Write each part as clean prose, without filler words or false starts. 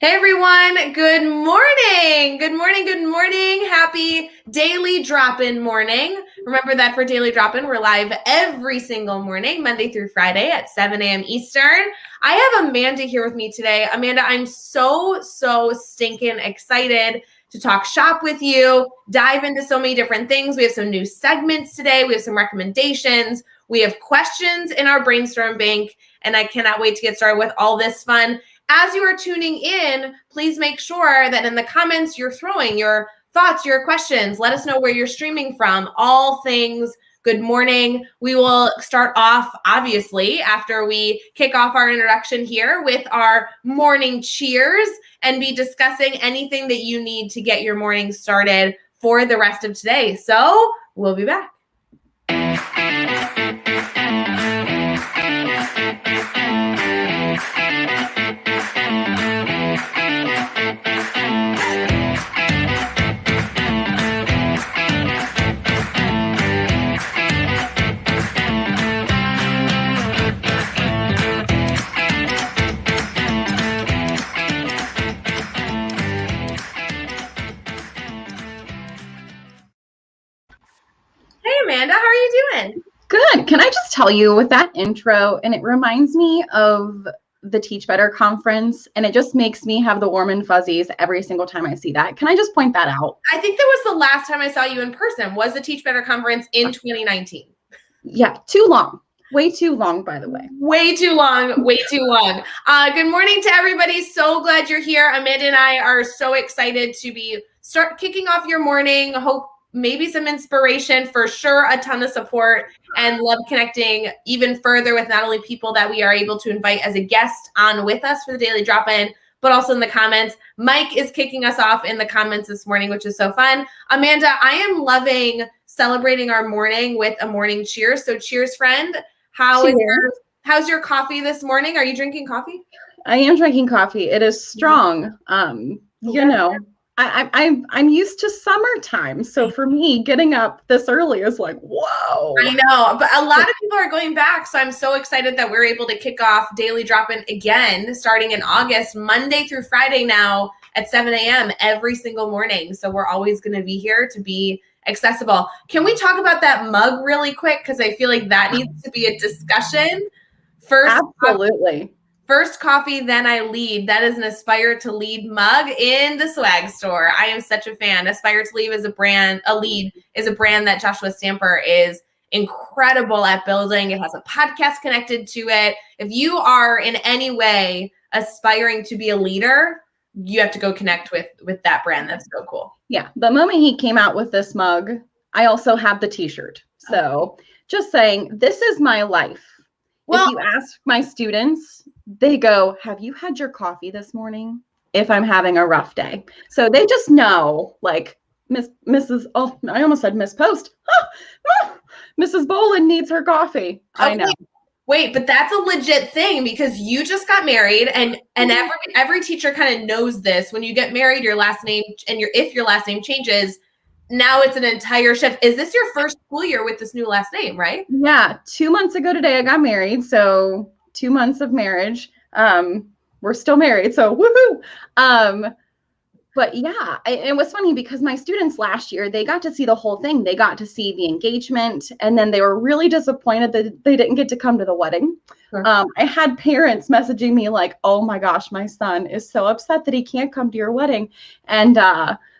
Hey everyone, good morning. Good morning, good morning. Happy daily drop-in morning. Remember that for daily drop-in, we're live every single morning, Monday through Friday at 7 a.m. Eastern. I have Amanda here with me today. Amanda, I'm so stinking excited to talk shop with you, dive into so many different things. We have some new segments today. We have some recommendations. We have questions in our brainstorm bank, and I cannot wait to get started with all this fun. As you are tuning in, please make sure that in the comments you're throwing your thoughts, your questions. Let us know where you're streaming from. All things good morning. We will start off, obviously, after we kick off our introduction here with our morning cheers and be discussing anything that you need to get your morning started for the rest of today. So we'll be back. Hey, Amanda, how are you doing? Good. Can I just tell you with that intro, and it reminds me of the Teach Better conference, and it just makes me have the warm and fuzzies every single time I see that. Can I just point that out? I think that was the last time I saw you in person, was the Teach Better conference in 2019. Yeah, too long. Way too long, by the way. Way too long, way too long. Good morning to everybody. So glad you're here. Amanda and I are so excited to start kicking off your morning. Hope maybe some inspiration, for sure, a ton of support, and love connecting even further with not only people that we are able to invite as a guest on with us for the Daily Drop-In, but also in the comments. Mike is kicking us off in the comments this morning, which is so fun. Amanda, I am loving celebrating our morning with a morning cheer. So cheers, friend. How's your coffee this morning? Are you drinking coffee? I am drinking coffee. It is strong. You know, I'm used to summertime, so for me, getting up this early is like, whoa. I know, but a lot of people are going back, so I'm so excited that we're able to kick off Daily Drop-In again, starting in August, Monday through Friday now at 7 a.m. every single morning. So we're always going to be here to be accessible. Can we talk about that mug really quick? Because I feel like that needs to be a discussion. Absolutely. First coffee, then I lead. That is an Aspire to Lead mug in the swag store. I am such a fan. Aspire to Lead is a brand that Joshua Stamper is incredible at building. It has a podcast connected to it. If you are in any way aspiring to be a leader, you have to go connect with that brand. That's so cool. Yeah. The moment he came out with this mug, I also have the t-shirt. So just saying, this is my life. Well, if you ask my students, they go, have you had your coffee this morning? If I'm having a rough day. So they just know, like, Mrs. Oh, I almost said Miss Post. Mrs. Boland needs her coffee. Okay. I know. Wait, but that's a legit thing because you just got married, and every teacher kind of knows this. When you get married, your last name if your last name changes, now it's an entire shift. Is this your first school year with this new last name, right? Yeah, 2 months ago today I got married, so 2 months of marriage. We're still married, so woohoo! But yeah, it was funny because my students last year, they got to see the whole thing. They got to see the engagement, and then they were really disappointed that they didn't get to come to the wedding. Sure. I had parents messaging me like, oh my gosh, my son is so upset that he can't come to your wedding. And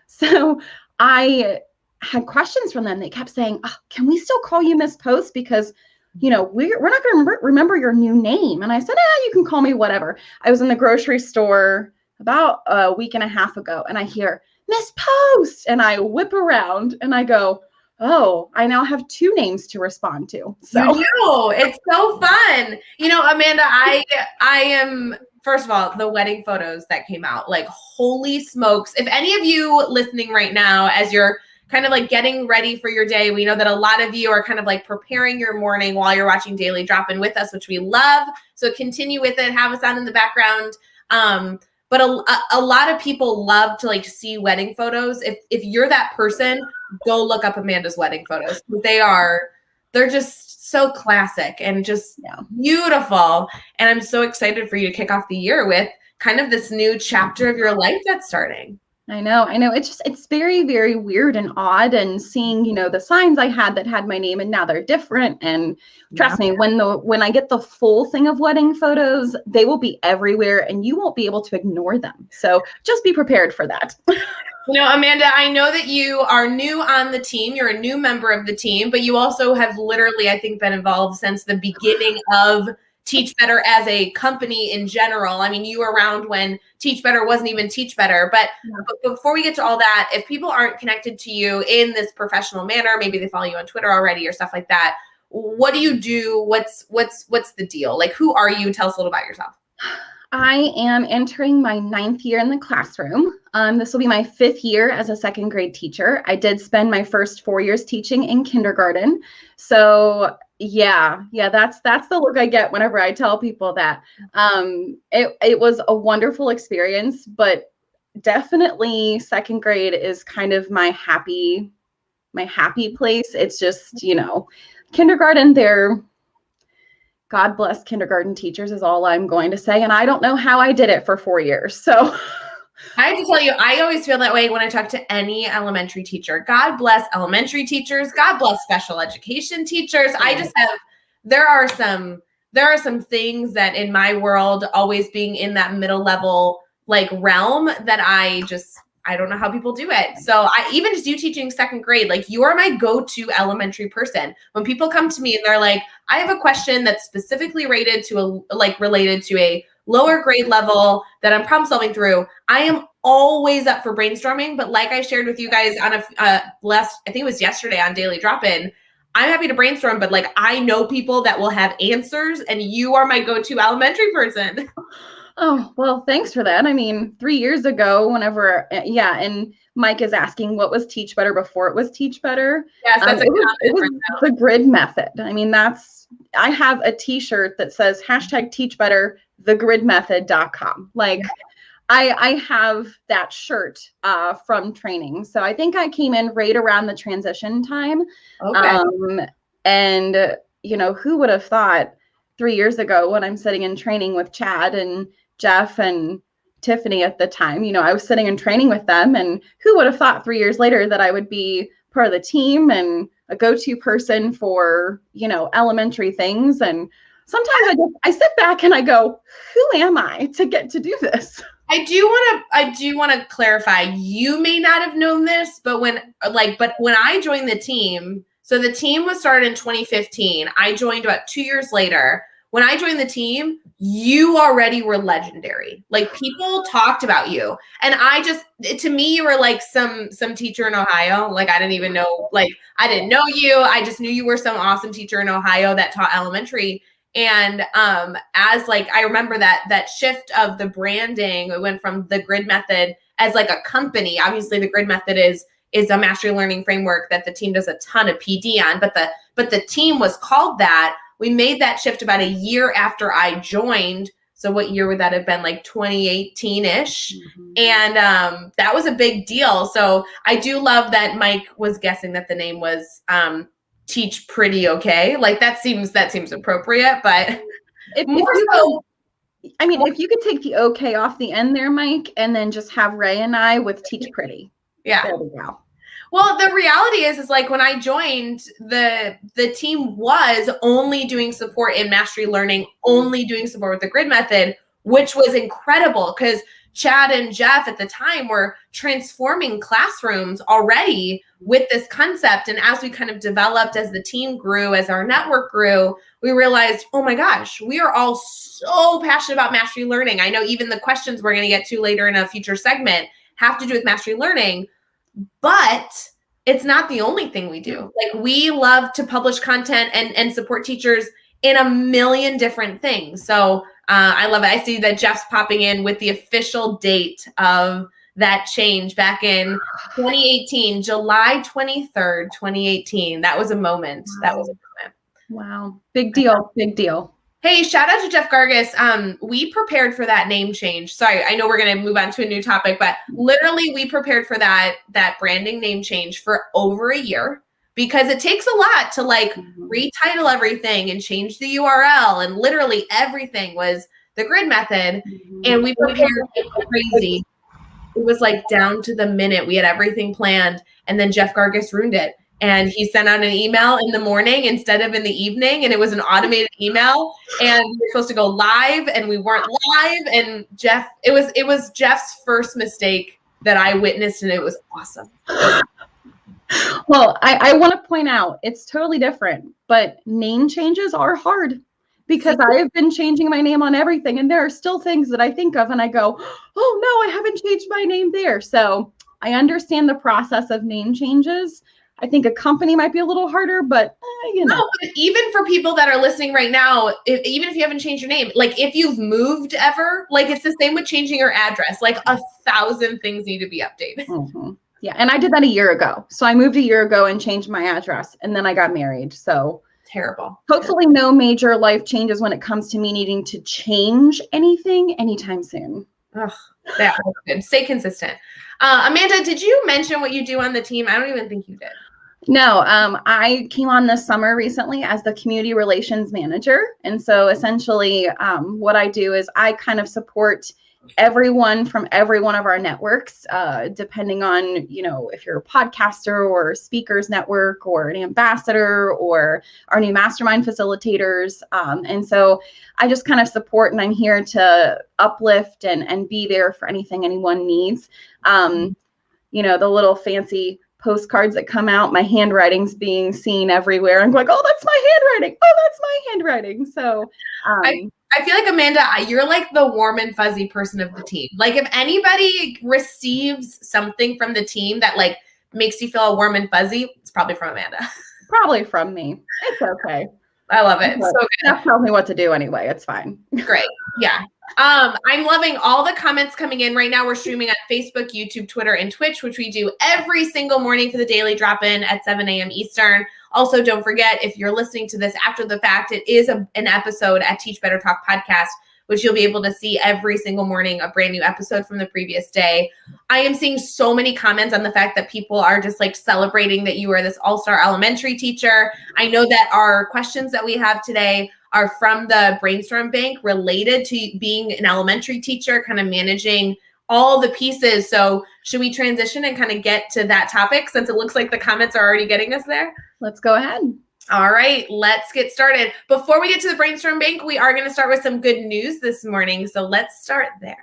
so I had questions from them. They kept saying, oh, can we still call you Miss Post? Because, you know, we're not going to remember your new name. And I said, you can call me whatever. I was in the grocery store about a week and a half ago, and I hear Miss Post, and I whip around and I go, oh, I now have 2 names to respond to. So it's so fun. You know, Amanda, I am, first of all, the wedding photos that came out, like, holy smokes. If any of you listening right now, as you're kind of like getting ready for your day, we know that a lot of you are kind of like preparing your morning while you're watching Daily Drop-In with us, which we love. So continue with it, have us on in the background. But a lot of people love to like see wedding photos. If you're that person, go look up Amanda's wedding photos. They're just so classic and just beautiful. And I'm so excited for you to kick off the year with kind of this new chapter of your life that's starting. I know. It's very, very weird and odd, and seeing, the signs I had that had my name and now they're different. And trust me, when I get the full thing of wedding photos, they will be everywhere and you won't be able to ignore them. So just be prepared for that. Amanda, I know that you are new on the team. You're a new member of the team, but you also have literally, I think, been involved since the beginning of Teach Better as a company in general. I mean, you were around when Teach Better wasn't even Teach Better. But before we get to all that, if people aren't connected to you in this professional manner, maybe they follow you on Twitter already or stuff like that. What do you do? What's the deal? Like, who are you? Tell us a little about yourself. I am entering my 9th year in the classroom. This will be my 5th year as a second grade teacher. I did spend my first 4 years teaching in kindergarten. So yeah, that's the look I get whenever I tell people that. It was a wonderful experience, but definitely second grade is kind of my happy place. It's just, kindergarten, God bless kindergarten teachers is all I'm going to say. And I don't know how I did it for 4 years. So I have to tell you, I always feel that way when I talk to any elementary teacher. God bless elementary teachers. God bless special education teachers. I just have, there are some things that in my world, always being in that middle level, like realm, that I don't know how people do it. So even just you teaching second grade, like, you are my go-to elementary person. When people come to me and they're like, I have a question that's specifically related to a lower grade level that I'm problem solving through, I am always up for brainstorming. But like I shared with you guys on I think it was yesterday on Daily Drop-In, I'm happy to brainstorm, but like, I know people that will have answers, and you are my go-to elementary person. Oh, well, thanks for that. I mean, 3 years ago, whenever, and Mike is asking, what was Teach Better before it was Teach Better? Yes, that's it was the grid method. I mean, I have a t-shirt that says #TeachBetter, thegridmethod.com. Like, I have that shirt from training. So I think I came in right around the transition time. Okay. And, who would have thought 3 years ago, when I'm sitting in training with Chad and Jeff and Tiffany at the time, I was sitting in training with them, and who would have thought 3 years later that I would be part of the team and a go-to person for, elementary things. And sometimes I sit back and I go, who am I to get to do this? I do want to clarify, you may not have known this, but when I joined the team, so the team was started in 2015. I joined about 2 years later. When I joined the team, you already were legendary. Like, people talked about you. And to me, you were like some teacher in Ohio. Like, I didn't even know, like, I didn't know you. I just knew you were some awesome teacher in Ohio that taught elementary. And I remember that shift of the branding, it went from the Grid Method as like a company. Obviously, the Grid Method is a mastery learning framework that the team does a ton of PD on, but the team was called that. We made that shift about a year after I joined. So what year would that have been? Like 2018-ish. Mm-hmm. And that was a big deal. So I do love that Mike was guessing that the name was Teach Pretty Okay. Like, that seems appropriate, but if you could take the okay off the end there, Mike, and then just have Ray and I with Teach Pretty. Yeah. There we go. Well, the reality is like, when I joined, the team was only doing support in mastery learning, only doing support with the Grid Method, which was incredible because Chad and Jeff at the time were transforming classrooms already with this concept. And as we kind of developed, as the team grew, as our network grew, we realized, oh my gosh, we are all so passionate about mastery learning. I know even the questions we're going to get to later in a future segment have to do with mastery learning, but it's not the only thing we do. Like, we love to publish content and support teachers in a million different things. So I love it. I see that Jeff's popping in with the official date of that change back in 2018, July 23rd, 2018. That was a moment. Wow. That was a moment. Wow. Big deal. Big deal. Hey, shout out to Jeff Gargas. We prepared for that name change. Sorry, I know we're going to move on to a new topic, but literally we prepared for that branding name change for over a year, because it takes a lot to retitle everything and change the URL. And literally everything was the grid method, and we prepared like crazy. It was like down to the minute. We had everything planned, and then Jeff Gargis ruined it. And he sent out an email in the morning instead of in the evening, and it was an automated email. And we were supposed to go live, and we weren't live. And Jeff, it was Jeff's first mistake that I witnessed, and it was awesome. Well, I want to point out it's totally different, but name changes are hard because I have been changing my name on everything, and there are still things that I think of and I go, oh no, I haven't changed my name there. So I understand the process of name changes. I think a company might be a little harder, but No, but even for people that are listening right now, even if you haven't changed your name, like if you've moved ever, like it's the same with changing your address. Like 1,000 things need to be updated. Mm-hmm. Yeah, and I did that a year ago. So I moved a year ago and changed my address, and then I got married. So terrible. Hopefully no major life changes when it comes to me needing to change anything anytime soon. Ugh, that's good. Stay consistent. Amanda, did you mention what you do on the team? I don't even think you did. No, I came on this summer recently as the community relations manager. And so essentially what I do is I kind of support everyone from every one of our networks, depending on, if you're a podcaster or a speakers network or an ambassador or our new mastermind facilitators. And so I just kind of support, and I'm here to uplift and be there for anything anyone needs. The little fancy postcards that come out, my handwriting's being seen everywhere. I'm like, oh, that's my handwriting. Oh, that's my handwriting. So I feel like, Amanda, you're like the warm and fuzzy person of the team. Like if anybody receives something from the team that like makes you feel warm and fuzzy, it's probably from Amanda. Probably from me. It's okay. I love it. So good. Jeff tells me what to do anyway. It's fine. Great. Yeah. I'm loving all the comments coming in right now. We're streaming on Facebook, YouTube, Twitter, and Twitch, which we do every single morning for the daily drop-in at 7 a.m. Eastern. Also, don't forget, if you're listening to this after the fact, it is an episode at Teach Better Talk Podcast, which you'll be able to see every single morning, a brand new episode from the previous day. I am seeing so many comments on the fact that people are just like celebrating that you are this all-star elementary teacher. I know that our questions that we have today are from the Brainstorm Bank related to being an elementary teacher, kind of managing all the pieces. So should we transition and kind of get to that topic since it looks like the comments are already getting us there? Let's go ahead. All right, let's get started. Before we get to the Brainstorm Bank, we are going to start with some good news this morning. So let's start there.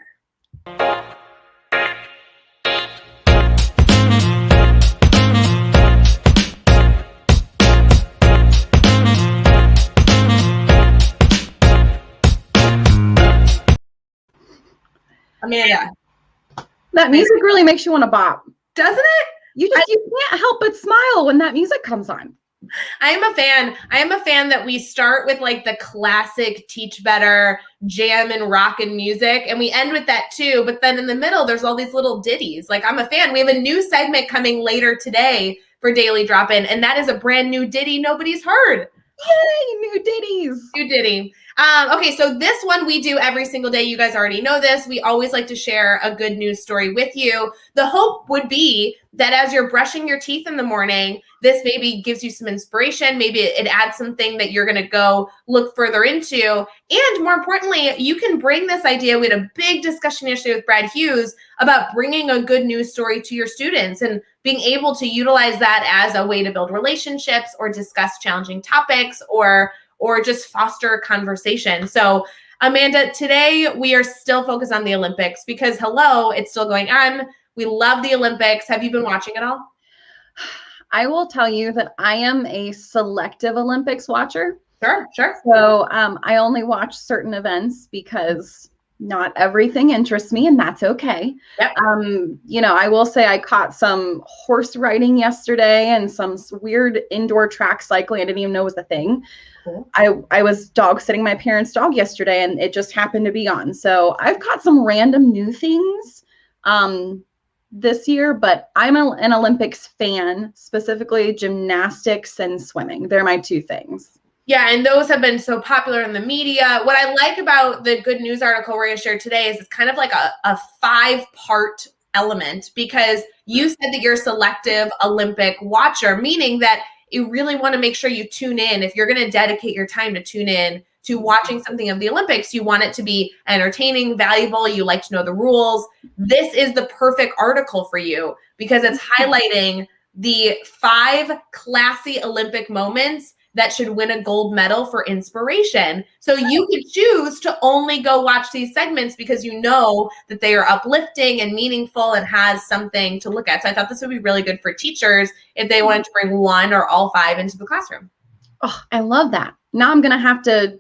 Amanda. That music really makes you want to bop. Doesn't it? You can't help but smile when that music comes on. I am a fan that we start with like the classic Teach Better jam and rock and music, and we end with that too. But then in the middle, there's all these little ditties. Like I'm a fan. We have a new segment coming later today for Daily Drop-In, and that is a brand new ditty nobody's heard. Yay, new ditties. New ditty. Okay, so this one we do every single day. You guys already know this. We always like to share a good news story with you. The hope would be that as you're brushing your teeth in the morning, this maybe gives you some inspiration. Maybe it adds something that you're going to go look further into. And more importantly, you can bring this idea. We had a big discussion yesterday with Brad Hughes about bringing a good news story to your students and being able to utilize that as a way to build relationships or discuss challenging topics or just foster conversation. So Amanda, today we are still focused on the Olympics because it's still going on. We love the Olympics. Have you been watching it all? I will tell you that I am a selective Olympics watcher. Sure. So I only watch certain events because not everything interests me, and that's okay. Yep. I will say I caught some horse riding yesterday and some weird indoor track cycling I didn't even know was a thing. Cool. I was dog sitting my parents' dog yesterday, and it just happened to be on. So I've caught some random new things this year, but I'm an Olympics fan, specifically gymnastics and swimming. They're my two things. Yeah, and those have been so popular in the media. What I like about the good news article we're going to share today is it's kind of like a 5-part element, because you said that you're a selective Olympic watcher, meaning that you really want to make sure you tune in. If you're going to dedicate your time to tune in to watching something of the Olympics, you want it to be entertaining, valuable, you like to know the rules. This is the perfect article for you because it's highlighting the 5 classy Olympic moments that should win a gold medal for inspiration. So you could choose to only go watch these segments because you know that they are uplifting and meaningful and has something to look at. So I thought this would be really good for teachers if they wanted to bring 1 or all 5 into the classroom. Oh, I love that. Now I'm going to have to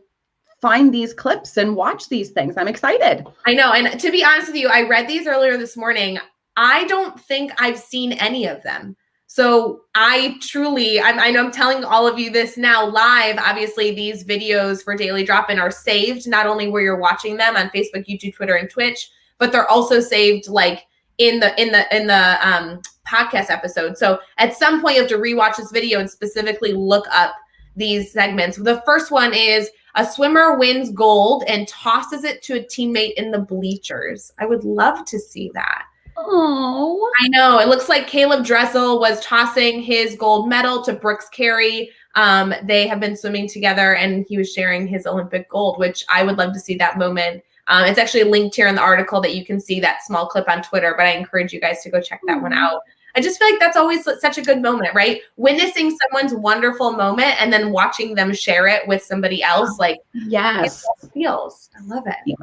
find these clips and watch these things. I'm excited. I know. And to be honest with you, I read these earlier this morning. I don't think I've seen any of them. So I know I'm telling all of you this now live. Obviously, these videos for Daily Drop-In are saved, not only where you're watching them on Facebook, YouTube, Twitter, and Twitch, but they're also saved like in the podcast episode. So at some point you have to rewatch this video and specifically look up these segments. The first one is a swimmer wins gold and tosses it to a teammate in the bleachers. I would love to see that. Oh, I know. It looks like Caleb Dressel was tossing his gold medal to Brooks Carey. They have been swimming together and he was sharing his Olympic gold, which I would love to see that moment. It's actually linked here in the article that you can see that small clip on Twitter, but I encourage you guys to go check that one out. I just feel like that's always such a good moment, right? Witnessing someone's wonderful moment and then watching them share it with somebody else. Like, yes. It feels. I love it. Yeah.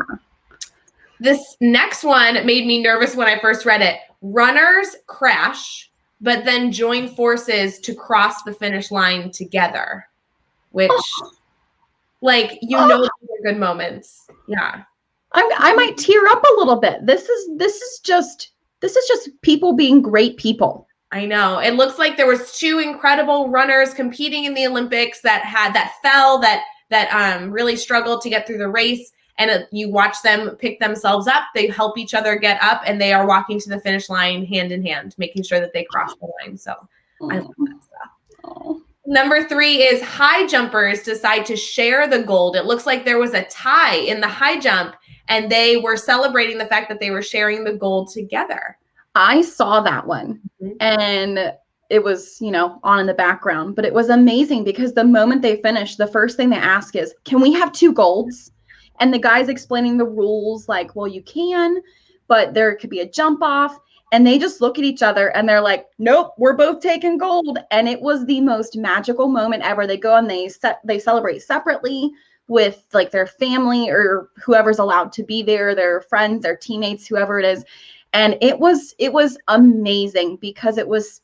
This next one made me nervous when I first read it. Runners crash, but then join forces to cross the finish line together, which, like, these are good moments. Yeah. I might tear up a little bit. This is just people being great people. I know. It looks like there was 2 incredible runners competing in the Olympics that fell, that really struggled to get through the race. And you watch them pick themselves up. They help each other get up, and they are walking to the finish line hand in hand, making sure that they cross the line. So I love that stuff. Number 3 is high jumpers decide to share the gold. It looks like there was a tie in the high jump, and they were celebrating the fact that they were sharing the gold together. I saw that one, and it was, on in the background, but it was amazing because the moment they finished, the first thing they ask is, can we have 2 golds? And the guy's explaining the rules like, well, you can, but there could be a jump off. And they just look at each other and they're like, nope, we're both taking gold. And it was the most magical moment ever. They go and they celebrate separately with like their family or whoever's allowed to be there, their friends, their teammates, whoever it is. And it was amazing because it was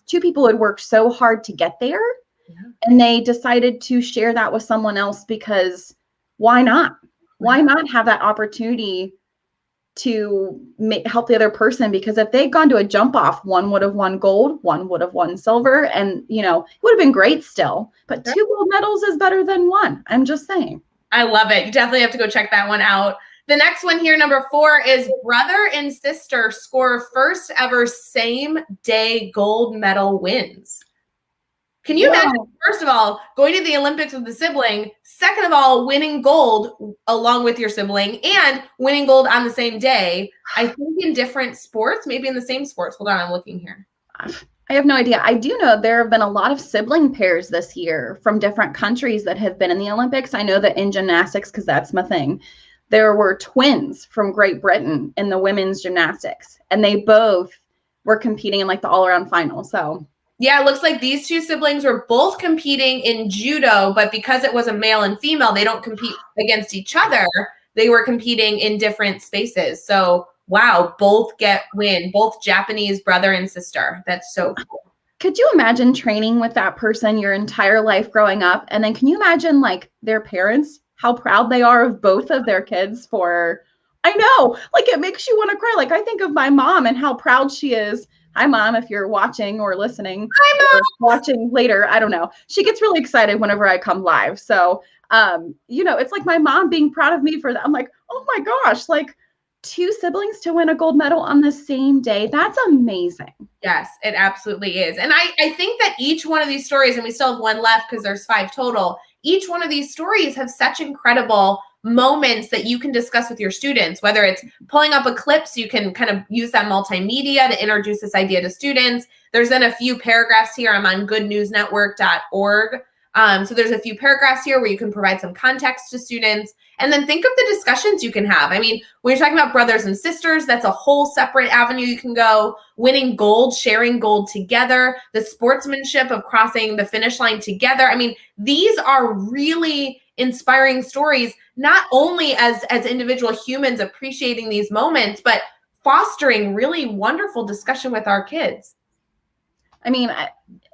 2 people who had worked so hard to get there. Yeah. And they decided to share that with someone else because why not? Why not have that opportunity to help the other person? Because if they'd gone to a jump off, one would have won gold, one would have won silver, and it would have been great still. But 2 gold medals is better than 1. I'm just saying. I love it. You definitely have to go check that one out. The next one here, number 4, is brother and sister score first ever same day gold medal wins. Can you imagine, first of all, going to the Olympics with the sibling, second of all, winning gold along with your sibling, and winning gold on the same day? I think in different sports, maybe in the same sports. Hold on, I'm looking here. I have no idea. I do know there have been a lot of sibling pairs this year from different countries that have been in the Olympics. I know that in gymnastics, because that's my thing, there were twins from Great Britain in the women's gymnastics, and they both were competing in like the all-around final. So yeah, it looks like these 2 siblings were both competing in judo, but because it was a male and female, they don't compete against each other. They were competing in different spaces. So, wow, both both Japanese brother and sister. That's so cool. Could you imagine training with that person your entire life growing up? And then can you imagine like their parents, how proud they are of both of their kids I know, like it makes you want to cry. Like I think of my mom and how proud she is. Hi, Mom, if you're watching or listening. Hi, Mom. Or watching later. I don't know. She gets really excited whenever I come live. So, it's like my mom being proud of me for that. I'm like, oh my gosh, like 2 siblings to win a gold medal on the same day. That's amazing. Yes, it absolutely is. And I think that each one of these stories, and we still have 1 left because there's 5 total, each one of these stories have such incredible moments that you can discuss with your students, whether it's pulling up a clip so you can kind of use that multimedia to introduce this idea to students. There's then a few paragraphs here. I'm on goodnewsnetwork.org. So there's a few paragraphs here where you can provide some context to students, and then think of the discussions you can have. I mean, when you're talking about brothers and sisters, that's a whole separate avenue you can go. Winning gold, sharing gold together, the sportsmanship of crossing the finish line together. I mean, these are really inspiring stories, not only as individual humans appreciating these moments, but fostering really wonderful discussion with our kids. I mean,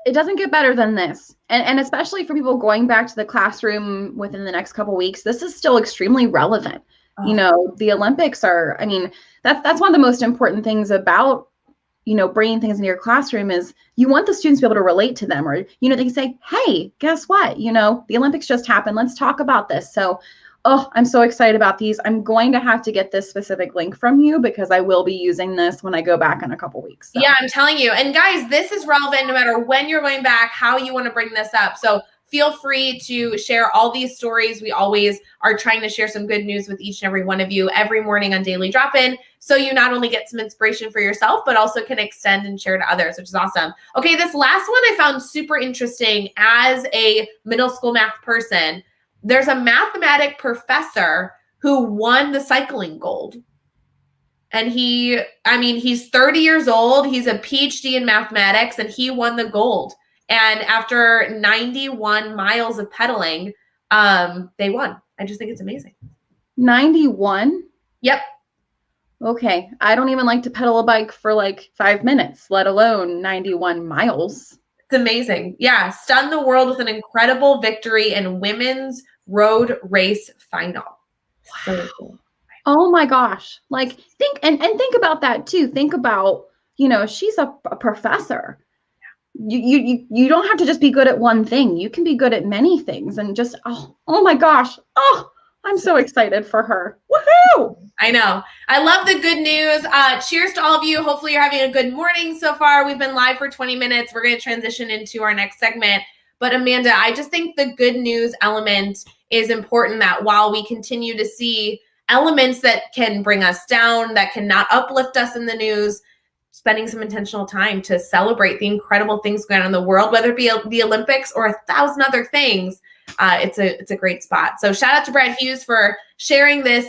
it doesn't get better than this. And especially for people going back to the classroom within the next couple of weeks, this is still extremely relevant. Oh. You know, the Olympics are, I mean, that's one of the most important things about, you know, bringing things into your classroom is you want the students to be able to relate to them, or, you know, they can say, hey, guess what? You know, the Olympics just happened. Let's talk about this. So, oh, I'm so excited about these. I'm going to have to get this specific link from you because I will be using this when I go back in a couple weeks. So. Yeah, I'm telling you. And guys, this is relevant no matter when you're going back, how you want to bring this up. So feel free to share all these stories. We always are trying to share some good news with each and every one of you every morning on Daily Drop-In. So you not only get some inspiration for yourself, but also can extend and share to others, which is awesome. Okay, this last one I found super interesting as a middle school math person. There's a mathematic professor who won the cycling gold. And he's 30 years old. He's a PhD in mathematics, and he won the gold. And after 91 miles of pedaling, they won. I just think it's amazing. 91? Yep. Okay. I don't even like to pedal a bike for like 5 minutes, let alone 91 miles. It's amazing. Yeah. Stunned the world with an incredible victory in women's road race final. Wow. So cool. Oh my gosh. Like think about that too. Think about, you know, she's a professor. You don't have to just be good at one thing. You can be good at many things, and just, oh my gosh. Oh, I'm so excited for her. Woohoo! I know. I love the good news. Cheers to all of you. Hopefully you're having a good morning so far. We've been live for 20 minutes. We're going to transition into our next segment. But Amanda, I just think the good news element is important, that while we continue to see elements that can bring us down, that cannot uplift us in the news, spending some intentional time to celebrate the incredible things going on in the world, whether it be the Olympics or 1,000 other things, it's a great spot. So shout out to Brad Hughes for sharing this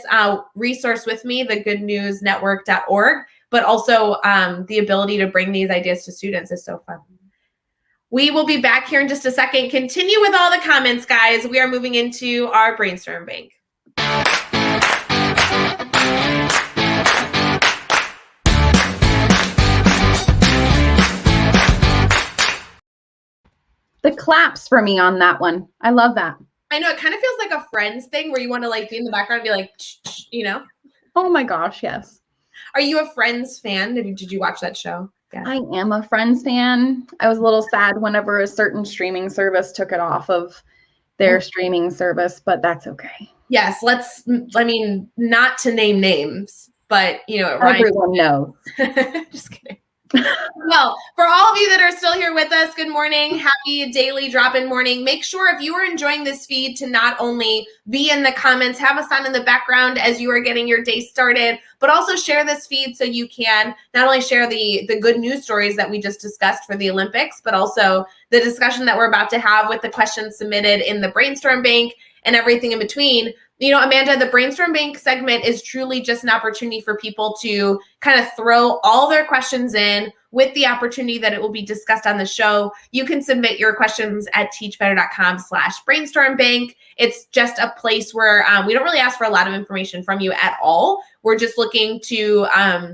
resource with me, the goodnewsnetwork.org, but also the ability to bring these ideas to students is so fun. We will be back here in just a second. Continue with all the comments, guys. We are moving into our brainstorm bank. The claps for me on that one. I love that. I know, it kind of feels like a Friends thing where you want to like be in the background and be like, you know? Oh my gosh, yes. Are you a Friends fan? Did you watch that show? Yeah. I am a Friends fan. I was a little sad whenever a certain streaming service took it off of their streaming service, but that's okay. Yes, not to name names, but you know, everyone knows. Just kidding. Well, for all of you that are still here with us, good morning. Happy daily drop-in morning. Make sure if you are enjoying this feed to not only be in the comments, have us on in the background as you are getting your day started, but also share this feed so you can not only share the good news stories that we just discussed for the Olympics, but also the discussion that we're about to have with the questions submitted in the brainstorm bank and everything in between. You know, Amanda, the brainstorm bank segment is truly just an opportunity for people to kind of throw all their questions in with the opportunity that it will be discussed on the show. You can submit your questions at teachbetter.com/brainstormbank. It's just a place where we don't really ask for a lot of information from you at all. We're just looking to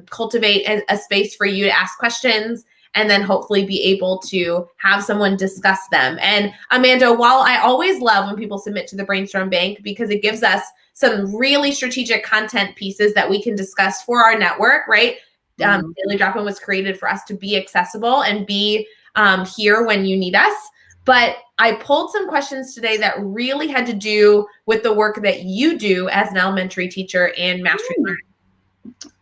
cultivate a space for you to ask questions and then hopefully be able to have someone discuss them. And Amanda, while I always love when people submit to the brainstorm bank because it gives us some really strategic content pieces that we can discuss for our network, right? Daily Drop-In was created for us to be accessible and be here when you need us. But I pulled some questions today that really had to do with the work that you do as an elementary teacher in mastery learning.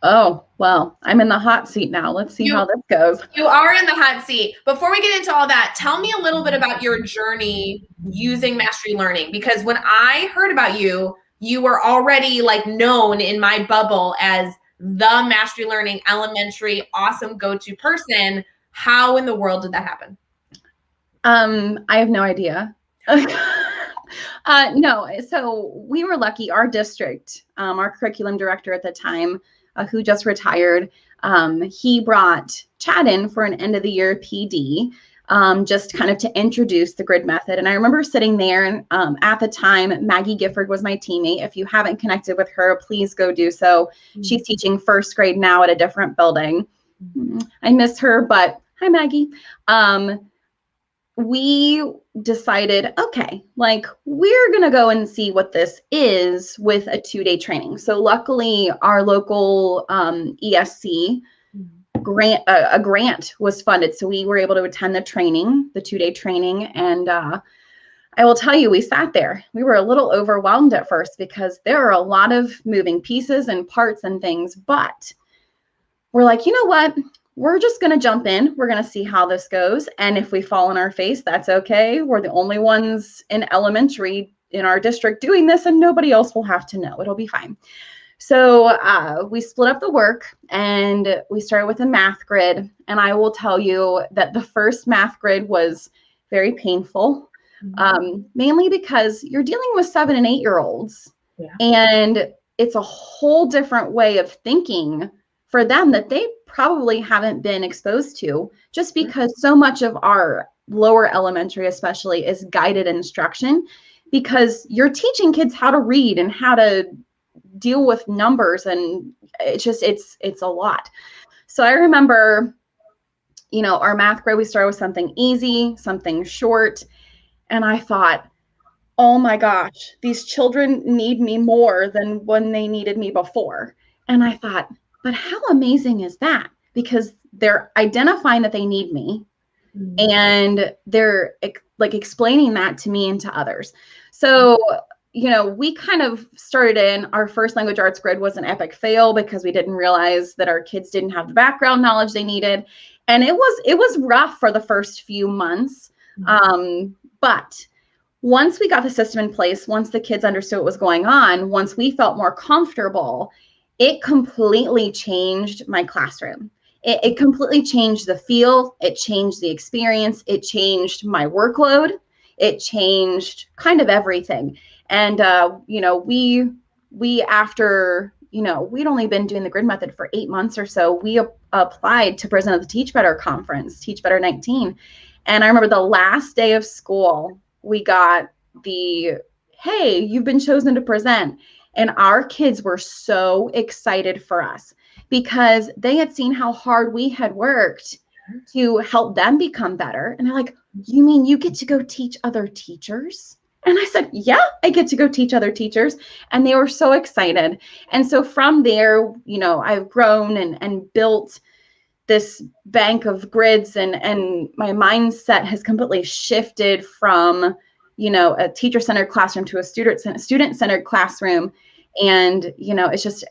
Oh, well, I'm in the hot seat now. Let's see how this goes. You are in the hot seat. Before we get into all that, tell me a little bit about your journey using mastery learning, because when I heard about you, you were already like known in my bubble as the mastery learning elementary awesome go-to person. How in the world did that happen? I have no idea. No, so we were lucky. Our district, our curriculum director at the time, who just retired, he brought Chad in for an end of the year PD, just kind of to introduce the grid method. And I remember sitting there, and at the time, Maggie Gifford was my teammate. If you haven't connected with her, please go do so. She's teaching first grade now at a different building. I miss her, but hi, Maggie. We decided, okay, like we're going to go and see what this is with a 2-day training. So luckily our local ESC grant, a grant was funded. So we were able to attend the training, the 2-day training. And I will tell you, we sat there. We were a little overwhelmed at first because there are a lot of moving pieces and parts and things, but we're like, you know what? We're just going to jump in. We're going to see how this goes. And if we fall on our face, that's okay. We're the only ones in elementary in our district doing this, and nobody else will have to know. It'll be fine. So we split up the work and we started with a math grid. And I will tell you that the first math grid was very painful, mainly because you're dealing with 7 and 8-year-olds. Yeah. And it's a whole different way of thinking for them that they probably haven't been exposed to, just because so much of our lower elementary especially is guided instruction, because you're teaching kids how to read and how to deal with numbers, and it's a lot. So I remember, our math grade, we started with something easy, something short, and I thought, oh my gosh, these children need me more than when they needed me before. And I thought, but how amazing is that? Because they're identifying that they need me, and they're like explaining that to me and to others. So, we kind of started in our first language arts grid was an epic fail because we didn't realize that our kids didn't have the background knowledge they needed. And it was rough for the first few months. But once we got the system in place, once the kids understood what was going on, once we felt more comfortable, it completely changed my classroom. It completely changed the feel. It changed the experience. It changed my workload. It changed kind of everything. And, we after, we'd only been doing the grid method for 8 months or so, we applied to present at the Teach Better conference, Teach Better 19. And I remember the last day of school, we got the, hey, you've been chosen to present. And our kids were so excited for us because they had seen how hard we had worked to help them become better. And they're like, you mean you get to go teach other teachers? And I said, yeah, I get to go teach other teachers. And they were so excited. And so from there, I've grown and built this bank of grids, and my mindset has completely shifted from a teacher-centered classroom to a student-centered classroom. And, it's just,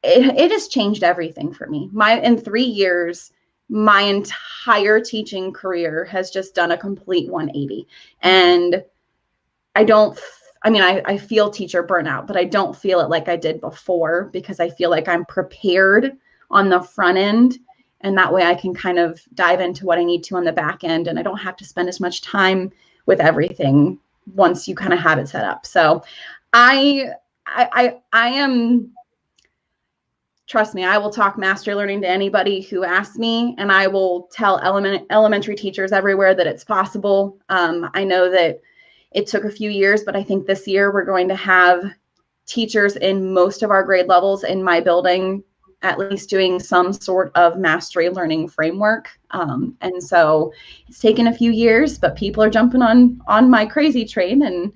it has changed everything for me. In 3 years, my entire teaching career has just done a complete 180. And I feel teacher burnout, but I don't feel it like I did before, because I feel like I'm prepared on the front end. And that way I can kind of dive into what I need to on the back end. And I don't have to spend as much time with everything once you kind of have it set up. So I am, trust me, I will talk mastery learning to anybody who asks me, and I will tell elementary teachers everywhere that it's possible. I know that it took a few years, but I think this year we're going to have teachers in most of our grade levels in my building at least doing some sort of mastery learning framework. And so it's taken a few years, but people are jumping on my crazy train, and,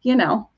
Well,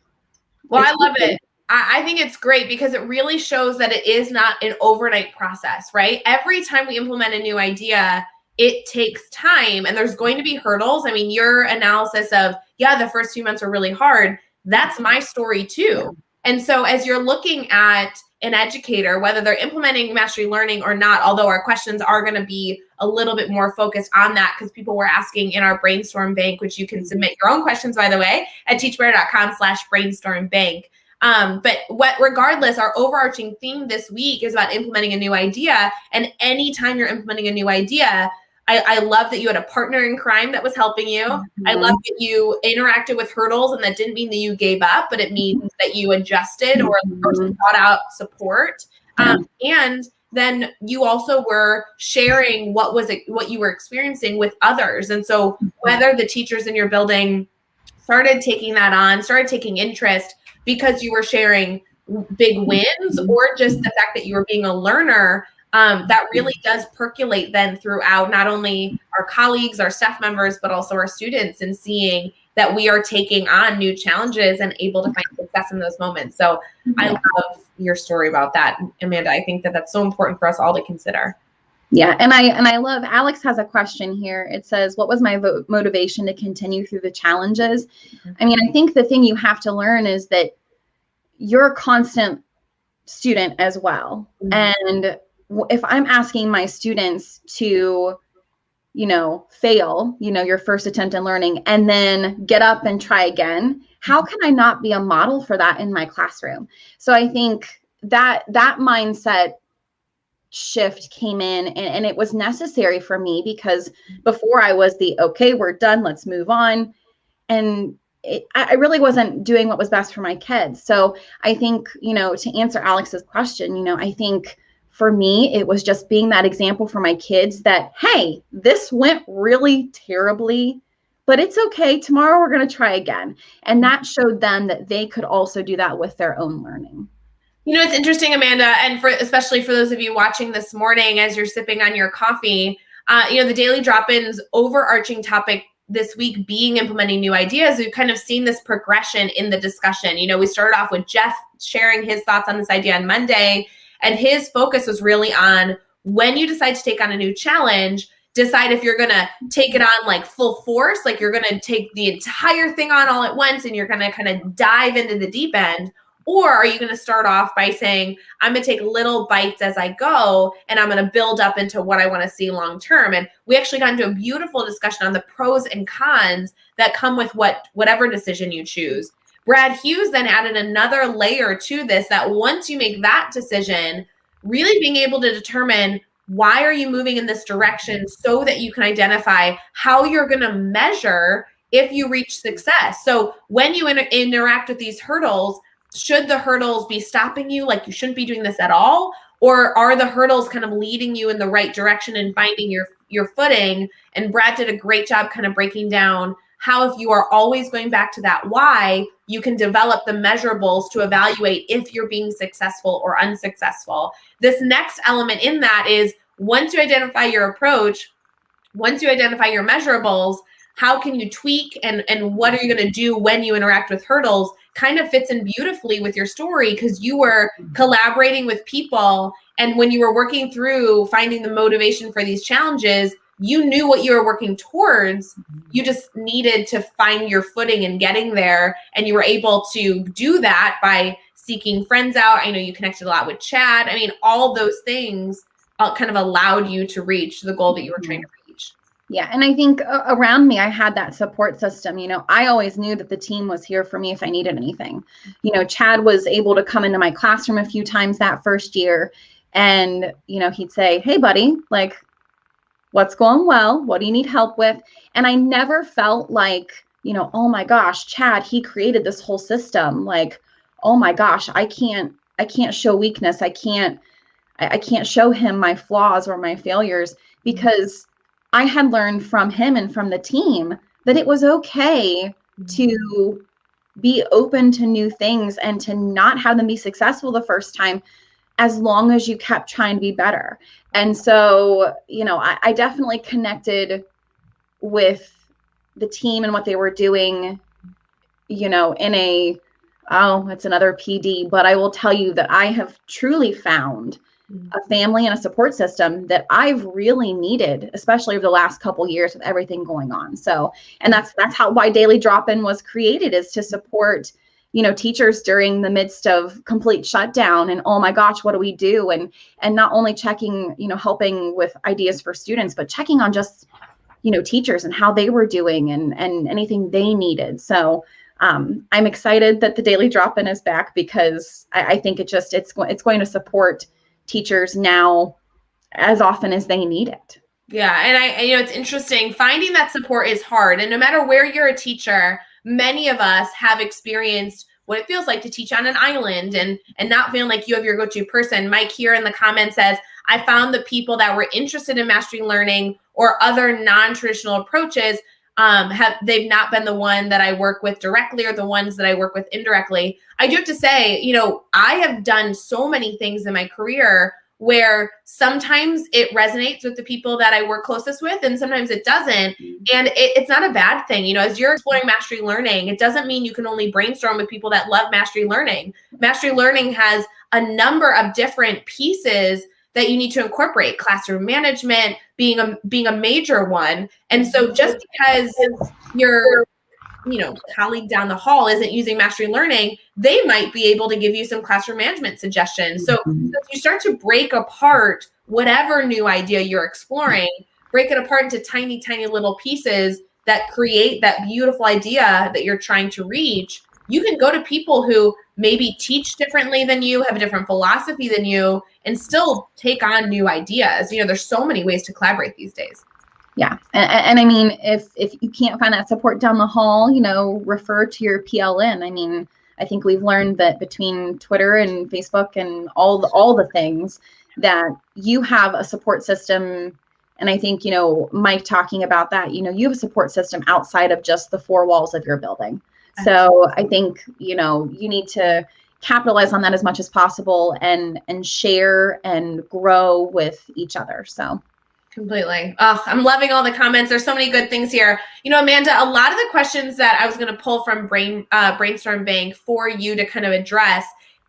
I love it. I think it's great because it really shows that it is not an overnight process, right? Every time we implement a new idea, it takes time, and there's going to be hurdles. I mean, your analysis of, the first few months are really hard. That's my story too. And so as you're looking at an educator, whether they're implementing mastery learning or not, although our questions are going to be a little bit more focused on that because people were asking in our brainstorm bank, which you can submit your own questions, by the way, at teachbetter.com/brainstormbank. But regardless, our overarching theme this week is about implementing a new idea. And anytime you're implementing a new idea, I love that you had a partner in crime that was helping you. I love that you interacted with hurdles, and that didn't mean that you gave up, but it means that you adjusted or sought out support. And then you also were sharing what you were experiencing with others. And so whether the teachers in your building started taking that on, started taking interest because you were sharing big wins, or just the fact that you were being a learner, that really does percolate then throughout not only our colleagues, our staff members, but also our students, and seeing that we are taking on new challenges and able to find success in those moments. So I love your story about that, Amanda. I think that that's so important for us all to consider. Yeah. And I love, Alex has a question here. It says, what was my motivation to continue through the challenges? I mean, I think the thing you have to learn is that you're a constant student as well. And if I'm asking my students to, fail, your first attempt in learning, and then get up and try again, how can I not be a model for that in my classroom? So I think that mindset shift came in, and it was necessary for me, because before I was okay, we're done, let's move on. And I really wasn't doing what was best for my kids. So I think, to answer Alex's question, I think for me, it was just being that example for my kids that, hey, this went really terribly, but it's okay. Tomorrow we're going to try again. And that showed them that they could also do that with their own learning. It's interesting, Amanda, and especially for those of you watching this morning as you're sipping on your coffee, the Daily Drop-Ins overarching topic this week being implementing new ideas. We've kind of seen this progression in the discussion. We started off with Jeff sharing his thoughts on this idea on Monday, and his focus was really on, when you decide to take on a new challenge, decide if you're going to take it on like full force, like you're going to take the entire thing on all at once and you're going to kind of dive into the deep end. Or are you going to start off by saying, I'm going to take little bites as I go, and I'm going to build up into what I want to see long term? And we actually got into a beautiful discussion on the pros and cons that come with whatever decision you choose. Brad Hughes then added another layer to this, that once you make that decision, really being able to determine, why are you moving in this direction, so that you can identify how you're going to measure if you reach success. So when you interact with these hurdles, should the hurdles be stopping you? Like, you shouldn't be doing this at all? Or are the hurdles kind of leading you in the right direction and finding your footing? And Brad did a great job kind of breaking down how, if you are always going back to that why, you can develop the measurables to evaluate if you're being successful or unsuccessful. This next element in that is, once you identify your approach, once you identify your measurables, how can you tweak, and what are you going to do when you interact with hurdles? Kind of fits in beautifully with your story, because you were collaborating with people, and when you were working through finding the motivation for these challenges, you knew what you were working towards. You just needed to find your footing and getting there, and you were able to do that by seeking friends out. I know you connected a lot with Chad. I mean, all those things kind of allowed you to reach the goal that you were trying to reach. Yeah. And I think around me, I had that support system. I always knew that the team was here for me if I needed anything. Chad was able to come into my classroom a few times that first year, and, he'd say, hey, buddy, like, what's going well? What do you need help with? And I never felt like, oh my gosh, Chad, he created this whole system. Like, oh my gosh, I can't show weakness. I can't show him my flaws or my failures, because I had learned from him and from the team that it was okay to be open to new things and to not have them be successful the first time, as long as you kept trying to be better. And so, I definitely connected with the team and what they were doing, in it's another PD, but I will tell you that I have truly found a family and a support system that I've really needed, especially over the last couple of years with everything going on. So, and that's why Daily Drop-In was created, is to support, teachers during the midst of complete shutdown, and, oh my gosh, what do we do? And not only checking, helping with ideas for students, but checking on just, teachers and how they were doing and anything they needed. So I'm excited that the Daily Drop-In is back, because I think it's going to support teachers now as often as they need it. Yeah. And it's interesting. Finding that support is hard. And no matter where you're a teacher, many of us have experienced what it feels like to teach on an island and not feeling like you have your go-to person. Mike here in the comments says, I found the people that were interested in mastery learning or other non-traditional approaches they've not been the one that I work with directly or the ones that I work with indirectly. I do have to say, I have done so many things in my career where sometimes it resonates with the people that I work closest with and sometimes it doesn't. And it's not a bad thing. As you're exploring mastery learning, it doesn't mean you can only brainstorm with people that love mastery learning. Mastery learning has a number of different pieces that you need to incorporate, classroom management being a major one. And so just because your colleague down the hall isn't using mastery learning, they might be able to give you some classroom management suggestions. So you start to break apart whatever new idea you're exploring, break it apart into tiny, tiny little pieces that create that beautiful idea that you're trying to reach. You can go to people who maybe teach differently than you, have a different philosophy than you, and still take on new ideas. There's so many ways to collaborate these days. Yeah. And I mean, if you can't find that support down the hall, refer to your PLN. I mean, I think we've learned that between Twitter and Facebook and all the things that you have a support system. And I think, Mike talking about that, you have a support system outside of just the four walls of your building. So I think, you need to capitalize on that as much as possible and share and grow with each other. So completely. Oh, I'm loving all the comments. There's so many good things here. Amanda, a lot of the questions that I was going to pull from Brainstorm Bank for you to kind of address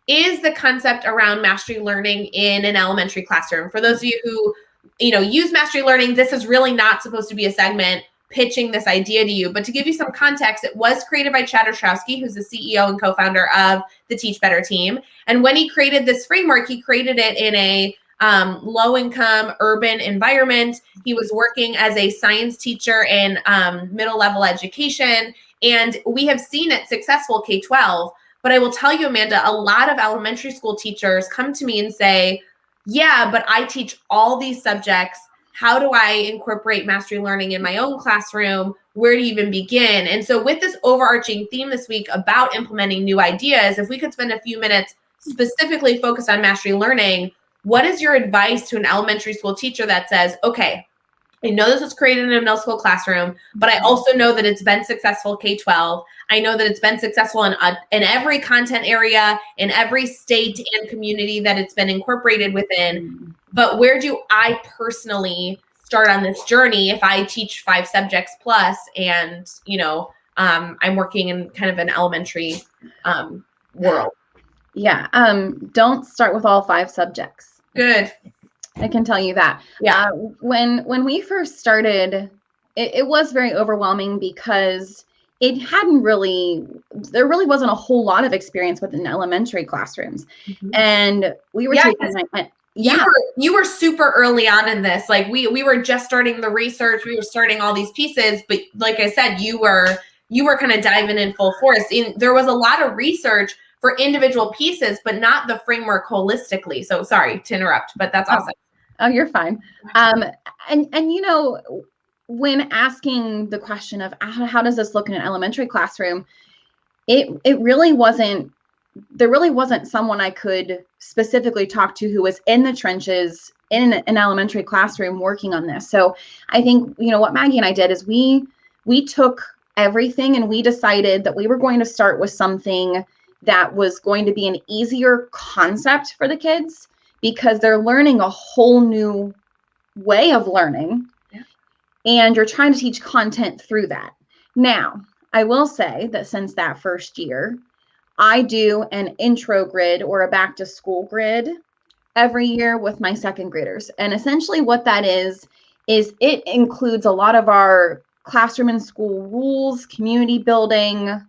is the concept around mastery learning in an elementary classroom. For those of you who, use mastery learning, this is really not supposed to be a segment pitching this idea to you. But to give you some context, it was created by Chad Ostrowski, who's the CEO and co-founder of the Teach Better team. And when he created this framework, he created it in a low-income urban environment. He was working as a science teacher in middle-level education, and we have seen it successful K-12. But I will tell you, Amanda, a lot of elementary school teachers come to me and say, yeah, but I teach all these subjects. How do I incorporate mastery learning in my own classroom? Where do you even begin? And so with this overarching theme this week about implementing new ideas, if we could spend a few minutes specifically focused on mastery learning, what is your advice to an elementary school teacher that says, okay, I know this was created in a middle school classroom, but I also know that it's been successful K-12. I know that it's been successful in every content area, in every state and community that it's been incorporated within. But where do I personally start on this journey if I teach 5 subjects plus and, I'm working in kind of an elementary world? Yeah. Don't start with all 5 subjects. Good. I can tell you that. Yeah. When we first started, it was very overwhelming because there really wasn't a whole lot of experience within elementary classrooms. Mm-hmm. And we were you were super early on in this. Like we were just starting the research, we were starting all these pieces, but like I said, you were kind of diving in full force. There was a lot of research for individual pieces, but not the framework holistically. So sorry to interrupt, but that's awesome. Oh, you're fine. And when asking the question of how does this look in an elementary classroom, there really wasn't someone I could specifically talk to who was in the trenches in an elementary classroom working on this. So I think, what Maggie and I did is we took everything and we decided that we were going to start with something that was going to be an easier concept for the kids because they're learning a whole new way of learning. Yeah. And you're trying to teach content through that. Now, I will say that since that first year, I do an intro grid or a back to school grid every year with my second graders. And essentially what that is it includes a lot of our classroom and school rules, community building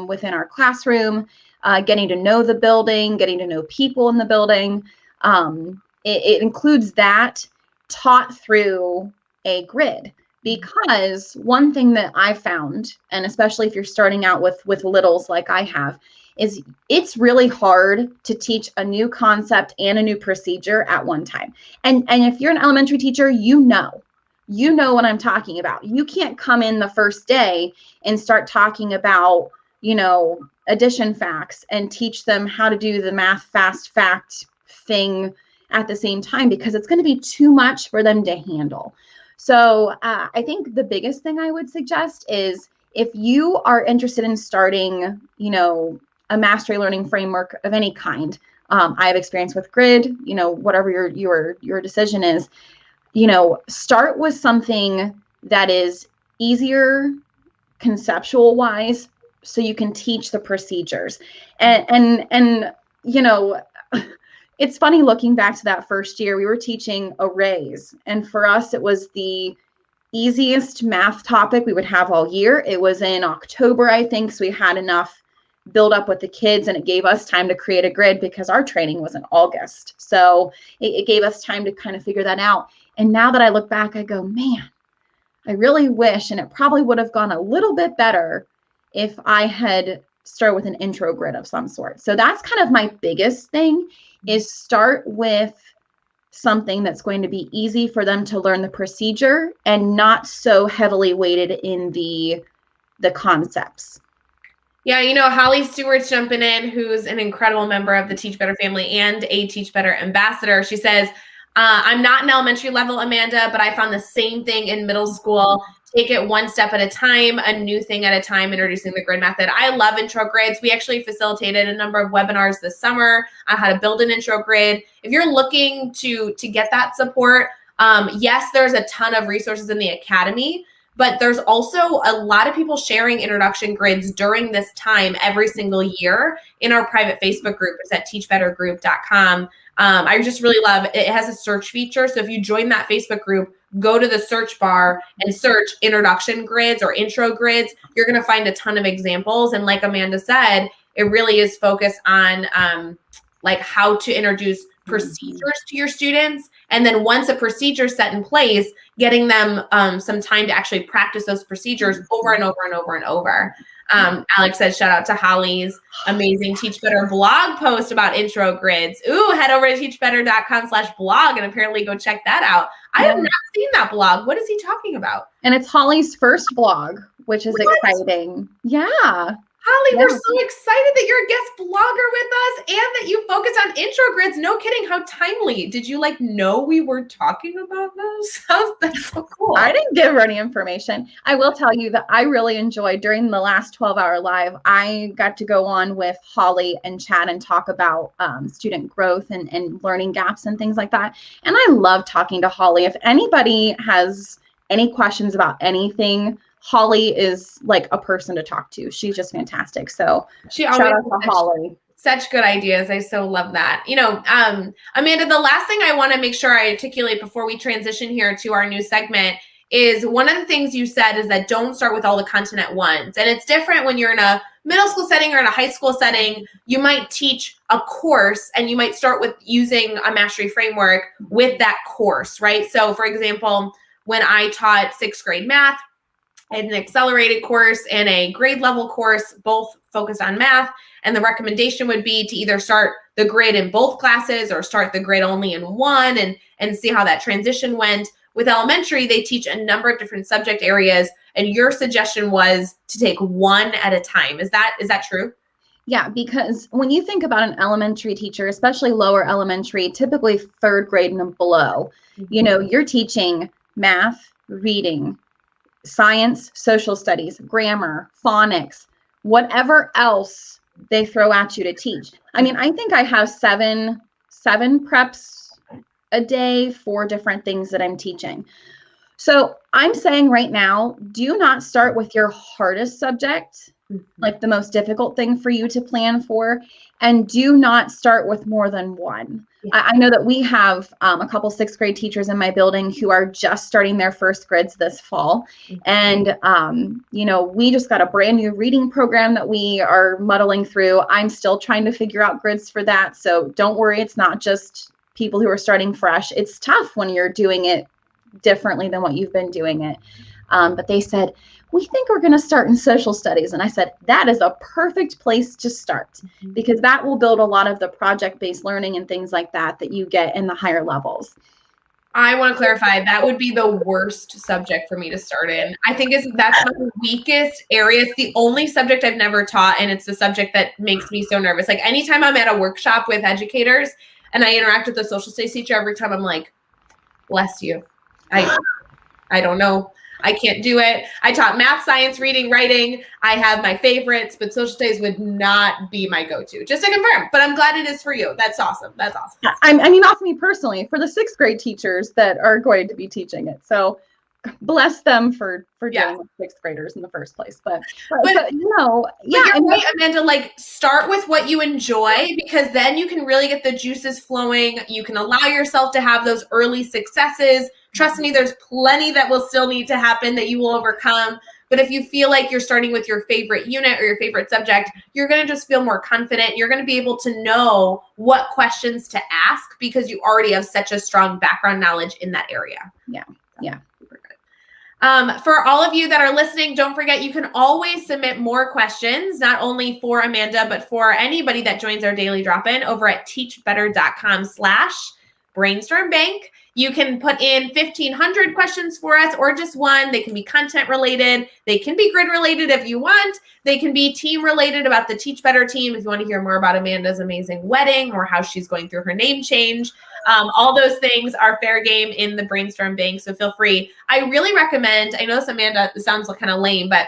within our classroom, getting to know the building, getting to know people in the building. It includes that taught through a grid, because one thing that I found, and especially if you're starting out with littles like I have, is it's really hard to teach a new concept and a new procedure at one time. And if you're an elementary teacher, you know what I'm talking about. You can't come in the first day and start talking about, addition facts and teach them how to do the math fast fact thing at the same time, because it's going to be too much for them to handle. So I think the biggest thing I would suggest is, if you are interested in starting, a mastery learning framework of any kind, I have experience with grid, whatever your decision is, start with something that is easier conceptual wise, so you can teach the procedures. And it's funny looking back to that first year, we were teaching arrays, and for us it was the easiest math topic we would have all year. It was in October, I think, so we had enough build up with the kids, and it gave us time to create a grid because our training was in August. So it gave us time to kind of figure that out. And now that I look back, I go, man, I really wish, and it probably would have gone a little bit better if I had started with an intro grid of some sort. So that's kind of my biggest thing, is start with something that's going to be easy for them to learn the procedure and not so heavily weighted in the concepts. Yeah, Holly Stewart's jumping in, who's an incredible member of the Teach Better family and a Teach Better ambassador. She says, I'm not an elementary level, Amanda, but I found the same thing in middle school. Take it one step at a time, a new thing at a time, introducing the grid method. I love intro grids. We actually facilitated a number of webinars this summer on how to build an intro grid. If you're looking to get that support, yes, there's a ton of resources in the academy, but there's also a lot of people sharing introduction grids during this time every single year in our private Facebook group. It's at teachbettergroup.com. I just really love it. It has a search feature. So if you join that Facebook group, go to the search bar and search introduction grids or intro grids. You're going to find a ton of examples. And like Amanda said, it really is focused on like how to introduce procedures to your students. And then once a procedure is set in place, getting them some time to actually practice those procedures over and over and over and over. Alex says, shout out to Holly's amazing Teach Better blog post about intro grids. Ooh, head over to teachbetter.com/blog and apparently go check that out. I have not seen that blog. What is he talking about? And it's Holly's first blog, which is exciting. Yeah. Holly, we're so excited that you're a guest blogger with us and that you focus on intro grids. No kidding. How timely. Did you know we were talking about those? That's so cool. I didn't give her any information. I will tell you that I really enjoyed, during the last 12-hour live, I got to go on with Holly and chat and talk about student growth and learning gaps and things like that. And I love talking to Holly. If anybody has any questions about anything, Holly is like a person to talk to. She's just fantastic. So shout out to Holly. Such good ideas. I so love that. Amanda, the last thing I want to make sure I articulate before we transition here to our new segment is, one of the things you said is that don't start with all the content at once. And it's different when you're in a middle school setting or in a high school setting. You might teach a course and you might start with using a mastery framework with that course, right? So for example, when I taught 6th grade math, I had an accelerated course and a grade level course, both focused on math. And the recommendation would be to either start the grid in both classes or start the grid only in one and see how that transition went. With elementary, they teach a number of different subject areas. And your suggestion was to take one at a time. Is that true? Yeah, because when you think about an elementary teacher, especially lower elementary, typically 3rd grade and below, you're teaching math, reading, science, social studies, grammar, phonics, whatever else they throw at you to teach. I mean, I think I have seven preps a day for different things that I'm teaching. So I'm saying right now, do not start with your hardest subject, like the most difficult thing for you to plan for, and do not start with more than one. I know that we have a couple 6th grade teachers in my building who are just starting their first grids this fall. And, we just got a brand new reading program that we are muddling through. I'm still trying to figure out grids for that. So don't worry, it's not just people who are starting fresh. It's tough when you're doing it differently than what you've been doing it. But they said, we think we're going to start in social studies. And I said, that is a perfect place to start, because that will build a lot of the project-based learning and things like that you get in the higher levels. I want to clarify that would be the worst subject for me to start in. I think that's my weakest area. It's the only subject I've never taught, and it's the subject that makes me so nervous. Like anytime I'm at a workshop with educators and I interact with the social studies teacher, every time I'm like, bless you. I don't know. I can't do it. I taught math, science, reading, writing. I have my favorites, but social studies would not be my go-to. Just to confirm, but I'm glad it is for you. That's awesome. That's awesome. I mean, not for me personally, for the 6th grade teachers that are going to be teaching it. So bless them for dealing with 6th graders in the first place. But you know, you're right, Amanda, like start with what you enjoy, because then you can really get the juices flowing. You can allow yourself to have those early successes. Trust me, there's plenty that will still need to happen that you will overcome. But if you feel like you're starting with your favorite unit or your favorite subject, you're going to just feel more confident. You're going to be able to know what questions to ask because you already have such a strong background knowledge in that area. Yeah. Super good. For all of you that are listening, don't forget you can always submit more questions, not only for Amanda, but for anybody that joins our daily drop-in over at teachbetter.com/brainstormbank. You can put in 1,500 questions for us or just one. They can be content related. They can be grid related if you want. They can be team related about the Teach Better team if you want to hear more about Amanda's amazing wedding or how she's going through her name change. All those things are fair game in the Brainstorm Bank, so feel free. I really recommend, I know this, Amanda, sounds kind of lame, but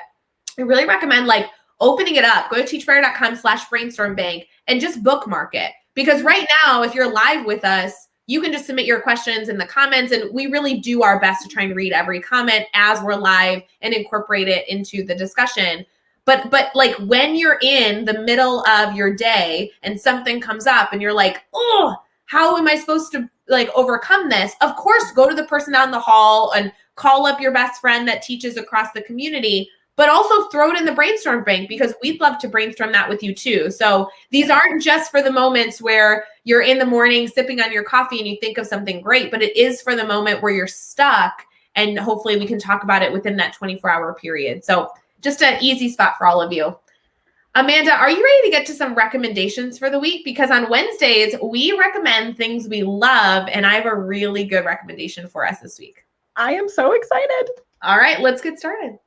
I really recommend like opening it up. Go to teachbetter.com/brainstormbank and just bookmark it. Because right now, if you're live with us, you can just submit your questions in the comments, and we really do our best to try and read every comment as we're live and incorporate it into the discussion. But like when you're in the middle of your day and something comes up and you're like, oh, how am I supposed to like overcome this? Of course, go to the person down the hall and call up your best friend that teaches across the community, but also throw it in the Brainstorm Bank because we'd love to brainstorm that with you too. So these aren't just for the moments where you're in the morning sipping on your coffee and you think of something great, but it is for the moment where you're stuck, and hopefully we can talk about it within that 24-hour period. So just an easy spot for all of you. Amanda, are you ready to get to some recommendations for the week? Because on Wednesdays, we recommend things we love, and I have a really good recommendation for us this week. I am so excited. All right, let's get started.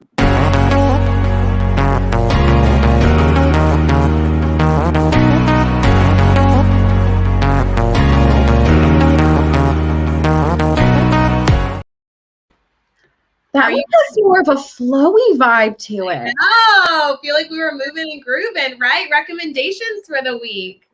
That has more of a flowy vibe to it. Oh, feel like we were moving and grooving, right? Recommendations for the week.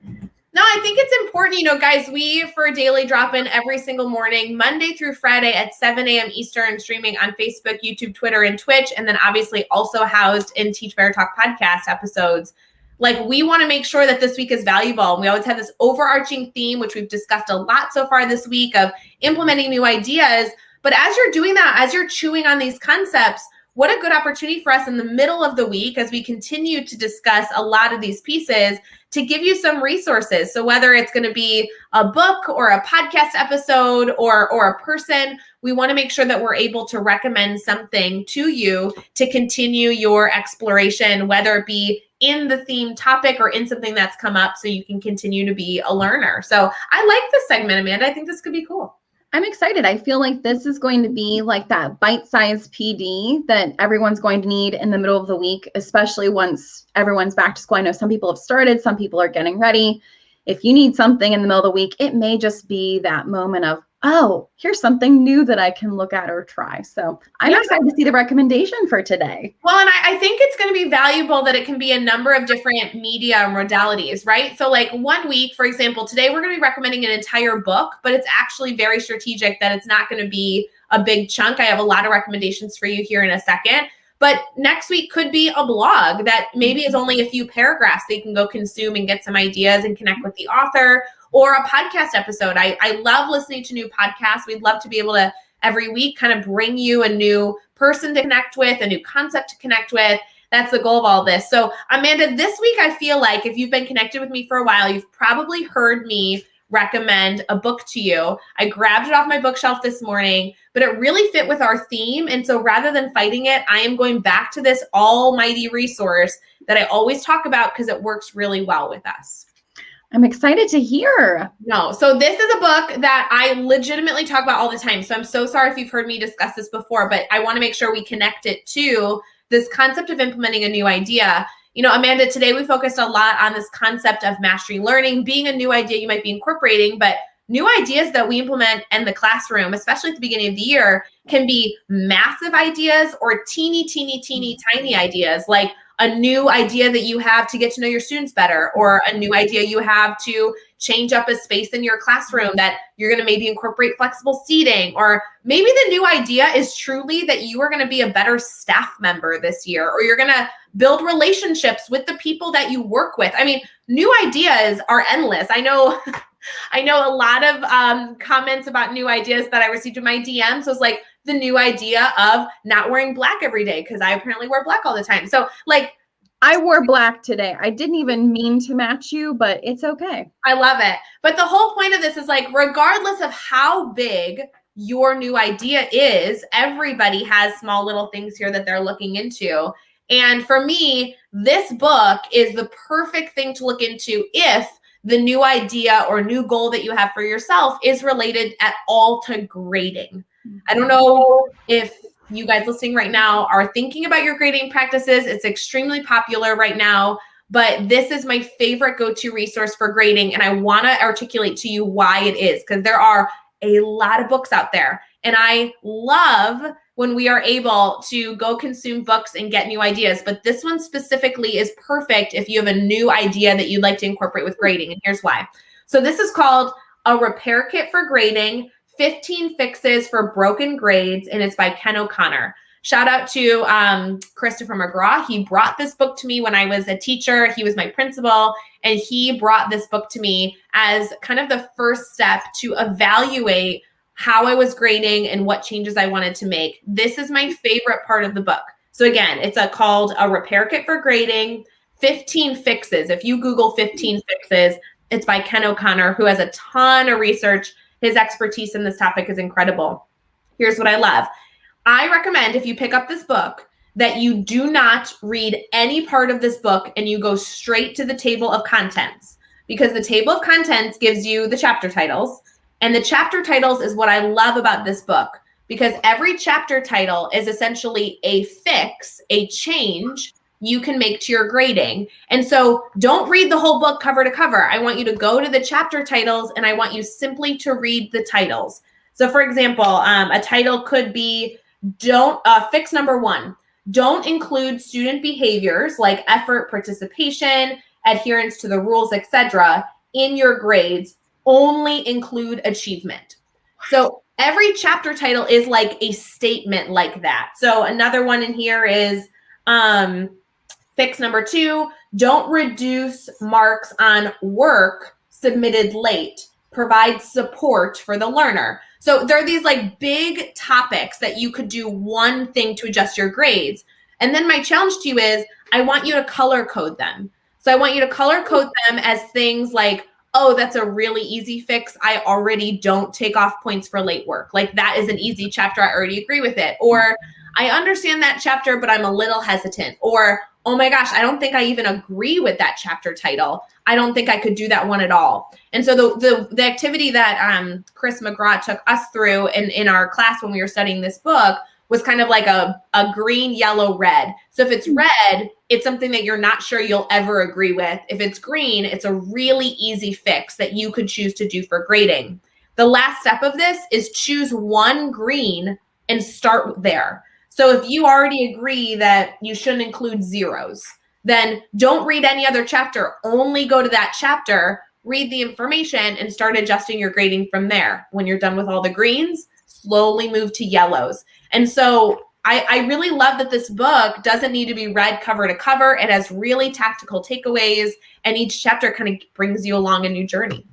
No, I think it's important, you know, guys, we for a daily drop-in every single morning, Monday through Friday at 7 a.m. Eastern, streaming on Facebook, YouTube, Twitter, and Twitch, and then obviously also housed in Teach Better Talk podcast episodes. Like, we want to make sure that this week is valuable. And we always have this overarching theme, which we've discussed a lot so far this week, of implementing new ideas. But as you're doing that, as you're chewing on these concepts, what a good opportunity for us in the middle of the week as we continue to discuss a lot of these pieces to give you some resources. So whether it's going to be a book or a podcast episode or a person, we want to make sure that we're able to recommend something to you to continue your exploration, whether it be in the theme topic or in something that's come up so you can continue to be a learner. So I like this segment, Amanda. I think this could be cool. I'm excited. I feel like this is going to be like that bite-sized PD that everyone's going to need in the middle of the week, especially once everyone's back to school. I know some people have started, some people are getting ready. If you need something in the middle of the week, it may just be that moment of, oh, here's something new that I can look at or try. So I'm excited to see the recommendation for today. Well, and I think it's going to be valuable that it can be a number of different media modalities, right? So like 1 week, for example, today we're going to be recommending an entire book, but it's actually very strategic that it's not going to be a big chunk. I have a lot of recommendations for you here in a second. But next week could be a blog that maybe is only a few paragraphs that you can go consume and get some ideas and connect with the author, or a podcast episode. I love listening to new podcasts. We'd love to be able to every week kind of bring you a new person to connect with, a new concept to connect with. That's the goal of all this. So Amanda, this week, I feel like if you've been connected with me for a while, you've probably heard me recommend a book to you. I grabbed it off my bookshelf this morning, but it really fit with our theme. And so rather than fighting it, I am going back to this almighty resource that I always talk about because it works really well with us. I'm excited to hear. No. So this is a book that I legitimately talk about all the time. So I'm so sorry if you've heard me discuss this before, but I want to make sure we connect it to this concept of implementing a new idea. You know, Amanda, today we focused a lot on this concept of mastery learning, being a new idea you might be incorporating, but new ideas that we implement in the classroom, especially at the beginning of the year, can be massive ideas or teeny, tiny ideas, like a new idea that you have to get to know your students better, or a new idea you have to change up a space in your classroom that you're going to maybe incorporate flexible seating, or maybe the new idea is truly that you are going to be a better staff member this year, or you're going to build relationships with the people that you work with. I mean, new ideas are endless. I know a lot of comments about new ideas that I received in my DMs was like the new idea of not wearing black every day, because I apparently wear black all the time. So like, I wore black today. I didn't even mean to match you, but it's okay. I love it. But the whole point of this is like, regardless of how big your new idea is, everybody has small little things here that they're looking into. And for me, this book is the perfect thing to look into if the new idea or new goal that you have for yourself is related at all to grading. I don't know if you guys listening right now are thinking about your grading practices. It's extremely popular right now, but this is my favorite go-to resource for grading. And I want to articulate to you why it is, because there are a lot of books out there. And I love when we are able to go consume books and get new ideas. But this one specifically is perfect if you have a new idea that you'd like to incorporate with grading. And here's why. So this is called A Repair Kit for Grading, 15 Fixes for Broken Grades, and it's by Ken O'Connor. Shout out to Christopher McGraw. He brought this book to me when I was a teacher. He was my principal, and he brought this book to me as kind of the first step to evaluate how I was grading and what changes I wanted to make. This is my favorite part of the book. So again, it's called A Repair Kit for Grading, 15 Fixes. If you Google 15 Fixes, it's by Ken O'Connor, who has a ton of research. His expertise in this topic is incredible. Here's what I love. I recommend, if you pick up this book, that you do not read any part of this book and you go straight to the table of contents, because the table of contents gives you the chapter titles. And the chapter titles is what I love about this book, because every chapter title is essentially a fix, a change you can make to your grading. And so don't read the whole book cover to cover. I want you to go to the chapter titles, and I want you simply to read the titles. So for example, a title could be fix number 1. Don't include student behaviors like effort, participation, adherence to the rules, etc. in your grades. Only include achievement. So every chapter title is like a statement like that. So another one in here is fix number 2, don't reduce marks on work submitted late. Provide support for the learner. So there are these like big topics that you could do one thing to adjust your grades. And then my challenge to you is I want you to color code them. So I want you to color code them as things like, oh, that's a really easy fix. I already don't take off points for late work. Like that is an easy chapter. I already agree with it. Or I understand that chapter, but I'm a little hesitant. Or, oh my gosh, I don't think I even agree with that chapter title. I don't think I could do that one at all. And so the activity that Chris McGraw took us through in our class when we were studying this book was kind of like a green, yellow, red. So if it's red, it's something that you're not sure you'll ever agree with. If it's green, it's a really easy fix that you could choose to do for grading. The last step of this is choose one green and start there. So if you already agree that you shouldn't include zeros, then don't read any other chapter. Only go to that chapter, read the information, and start adjusting your grading from there. When you're done with all the greens, slowly move to yellows. And so I really love that this book doesn't need to be read cover to cover. It has really tactical takeaways, and each chapter kind of brings you along a new journey.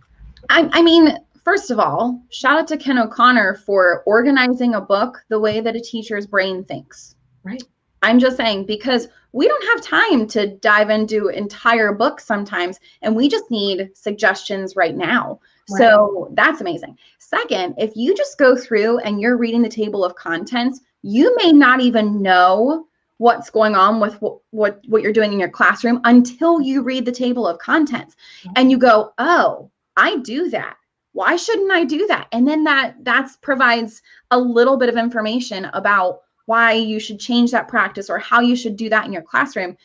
I mean, first of all, shout out to Ken O'Connor for organizing a book the way that a teacher's brain thinks. Right. I'm just saying, because we don't have time to dive into entire books sometimes, and we just need suggestions right now. Right. So that's amazing. Second, if you just go through and you're reading the table of contents, you may not even know what's going on with what you're doing in your classroom until you read the table of contents and you go, oh, I do that. Why shouldn't I do that? And then that provides a little bit of information about why you should change that practice or how you should do that in your classroom.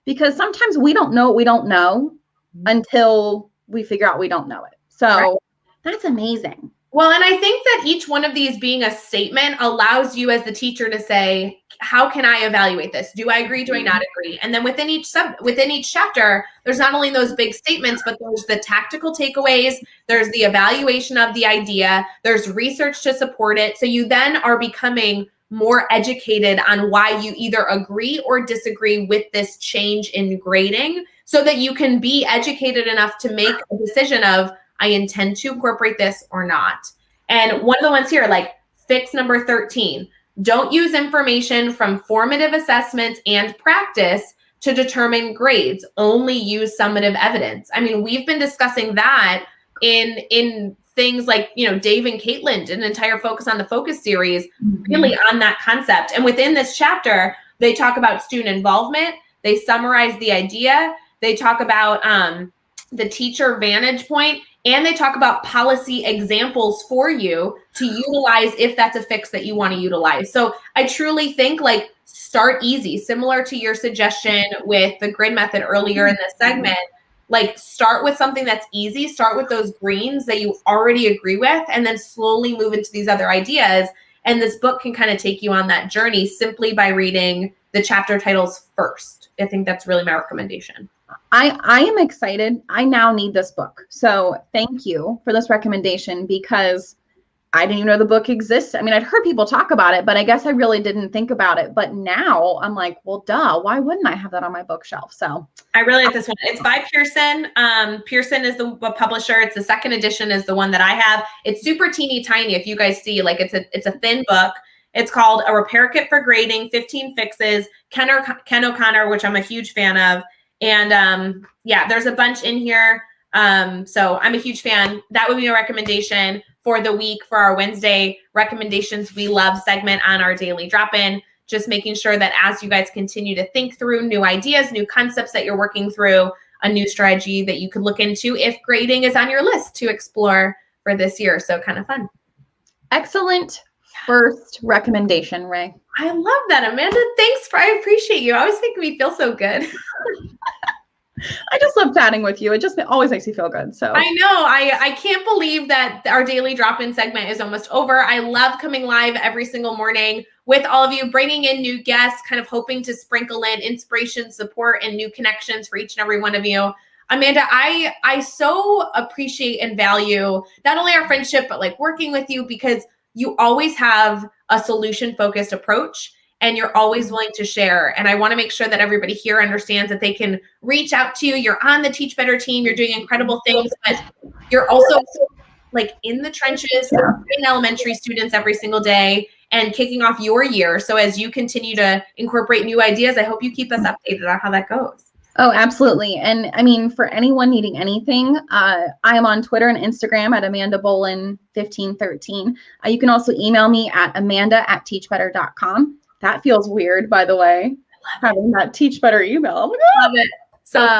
Because sometimes we don't know what we don't know until we figure out we don't know it. So that's amazing. Well, and I think that each one of these being a statement allows you as the teacher to say, how can I evaluate this? Do I agree? Do I not agree? And then within each chapter, there's not only those big statements, but there's the tactical takeaways, there's the evaluation of the idea, there's research to support it. So you then are becoming more educated on why you either agree or disagree with this change in grading so that you can be educated enough to make a decision of, I intend to incorporate this or not. And one of the ones here, like fix number 13, don't use information from formative assessments and practice to determine grades. Only use summative evidence. I mean, we've been discussing that in things like, Dave and Caitlin, an entire focus on the focus series, really on that concept. And within this chapter, they talk about student involvement. They summarize the idea. They talk about the teacher vantage point, and they talk about policy examples for you to utilize if that's a fix that you want to utilize. So I truly think start easy, similar to your suggestion with the grid method earlier in this segment. Start with something that's easy, start with those greens that you already agree with, and then slowly move into these other ideas. And this book can kind of take you on that journey simply by reading the chapter titles first. I think that's really my recommendation. I am excited. I now need this book. So thank you for this recommendation because I didn't even know the book exists. I mean, I'd heard people talk about it, but I guess I really didn't think about it. But now I'm like, well, duh, why wouldn't I have that on my bookshelf? So I really like this one. It's by Pearson. Pearson is the publisher. It's the second edition is the one that I have. It's super teeny tiny. If you guys see, it's a thin book. It's called A Repair Kit for Grading, 15 Fixes, Ken O'Connor, which I'm a huge fan of. And there's a bunch in here. So I'm a huge fan. That would be a recommendation for the week for our Wednesday recommendations we love segment on our daily drop-in. Just making sure that as you guys continue to think through new ideas, new concepts that you're working through, a new strategy that you could look into if grading is on your list to explore for this year. So kind of fun. Excellent first recommendation, Ray. I love that, Amanda. Thanks. I appreciate you. I always make me feel so good. I just love chatting with you. It just always makes me feel good. So I know. I can't believe that our daily drop-in segment is almost over. I love coming live every single morning with all of you, bringing in new guests, kind of hoping to sprinkle in inspiration, support, and new connections for each and every one of you. Amanda, I so appreciate and value not only our friendship, but working with you because you always have a solution-focused approach. And you're always willing to share. And I want to make sure that everybody here understands that they can reach out to you. You're on the Teach Better team. You're doing incredible things, but you're also in the trenches, serving elementary students every single day and kicking off your year. So as you continue to incorporate new ideas, I hope you keep us updated on how that goes. Oh, absolutely. And I mean, for anyone needing anything, I am on Twitter and Instagram at Amanda Bolin 1513. You can also email me at amanda@teachbetter.com. That feels weird, by the way, having that Teach Better email. Oh my God. Love it. So,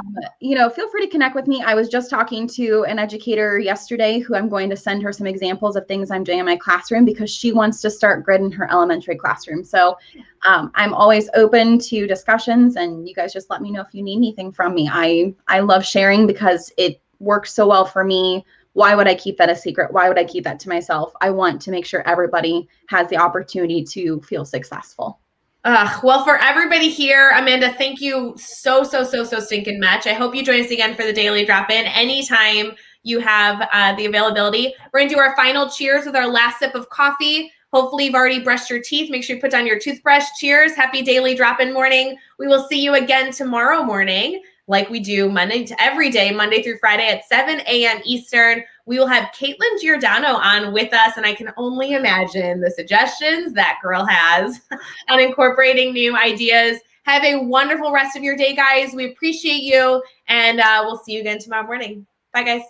feel free to connect with me. I was just talking to an educator yesterday who I'm going to send her some examples of things I'm doing in my classroom because she wants to start grid in her elementary classroom. So I'm always open to discussions, and you guys just let me know if you need anything from me. I love sharing because it works so well for me. Why would I keep that a secret? Why would I keep that to myself? I want to make sure everybody has the opportunity to feel successful. Well, for everybody here, Amanda, thank you so stinking much. I hope you join us again for the daily drop-in anytime you have the availability. We're going to do our final cheers with our last sip of coffee. Hopefully you've already brushed your teeth. Make sure you put down your toothbrush. Cheers. Happy daily drop-in morning. We will see you again tomorrow morning, like we do every day, Monday through Friday at 7 a.m. Eastern. We will have Caitlin Giordano on with us, and I can only imagine the suggestions that girl has on incorporating new ideas. Have a wonderful rest of your day, guys. We appreciate you, and we'll see you again tomorrow morning. Bye,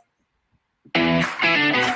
guys.